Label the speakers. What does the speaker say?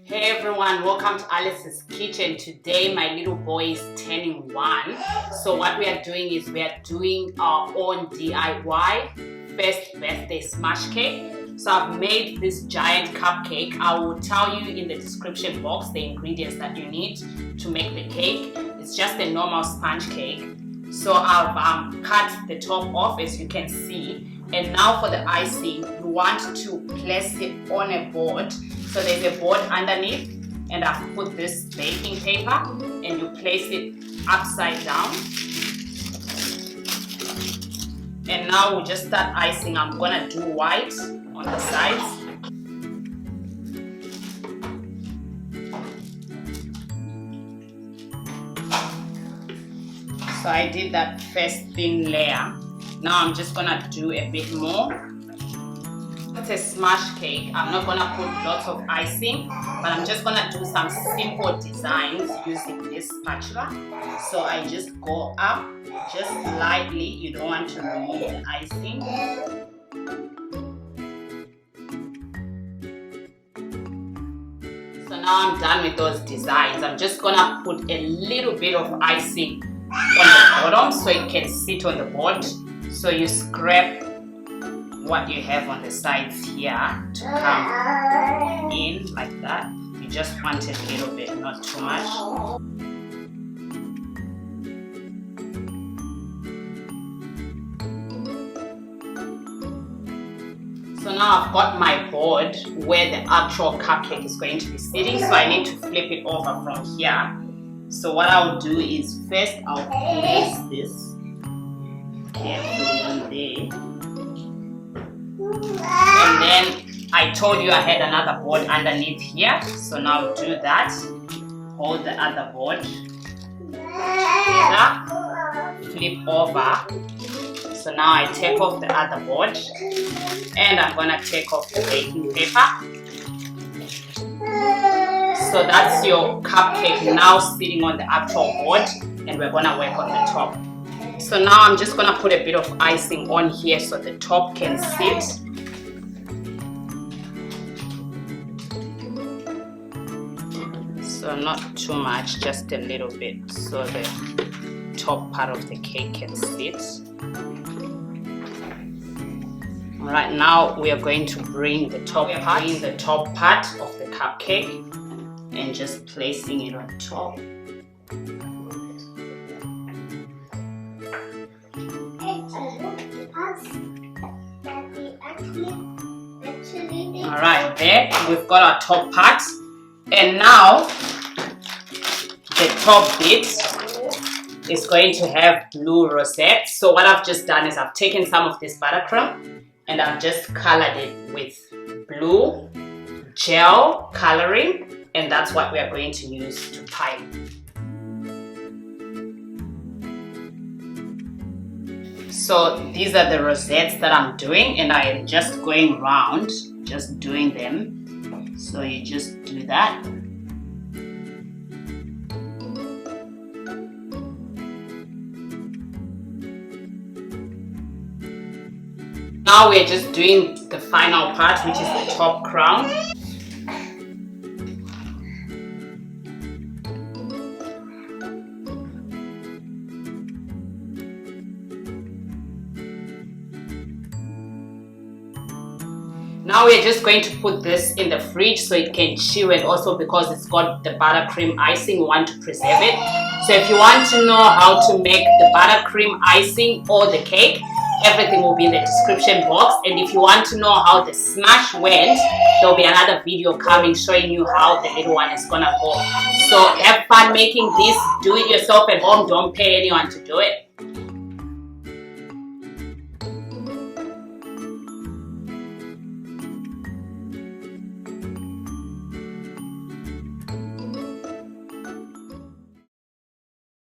Speaker 1: Hey everyone, welcome to Alice's Kitchen. Today my little boy is turning 1. So what we are doing is we are doing our own DIY first birthday smash cake. So I've made this giant cupcake. I will tell you in the description box the ingredients that you need to make the cake. It's just a normal sponge cake. So I've cut the top off, as you can see. And now for the icing, you want to place it on a board. So there's a board underneath, and I've put this baking paper, and you place it upside down. And now we'll just start icing. I'm gonna do white on the sides. So I did that first thin layer. Now I'm just gonna do a bit more. It's a smash cake. I'm not gonna put lots of icing, but I'm just gonna do some simple designs using this spatula. So I just go up just slightly. You don't want to remove the icing. So now I'm done with those designs. I'm just gonna put a little bit of icing on the bottom so it can sit on the board. So you scrape what you have on the sides here to come in like that. You just want a little bit, not too much. So now I've got my board where the actual cupcake is going to be sitting, so I need to flip it over from here. So what I'll do is first I'll place this carefully on there. And then I told you I had another board underneath here. So now do that. Hold the other board together. Flip over. So now I take off the other board. And I'm going to take off the baking paper. So that's your cupcake now sitting on the actual board. And we're going to work on the top. So now I'm just going to put a bit of icing on here so the top can sit. So not too much, just a little bit so the top part of the cake can sit. Alright, now we are going to bring the top part of the cupcake and just placing it on top. Alright, there we've got our top part, and now the top bit is going to have blue rosette. So what I've just done is I've taken some of this buttercream and I've just colored it with blue gel coloring, and that's what we are going to use to pipe. So these are the rosettes that I'm doing, and I am just going round, just doing them. So you just do that. Now we're just doing the final part, which is the top crown. Now we're just going to put this in the fridge so it can chill, and also because it's got the buttercream icing, we want to preserve it. So if you want to know how to make the buttercream icing or the cake, everything will be in the description box. And if you want to know how the smash went, there'll be another video coming showing you how the little one is gonna go. So have fun making this, do it yourself at home, don't pay anyone to do it.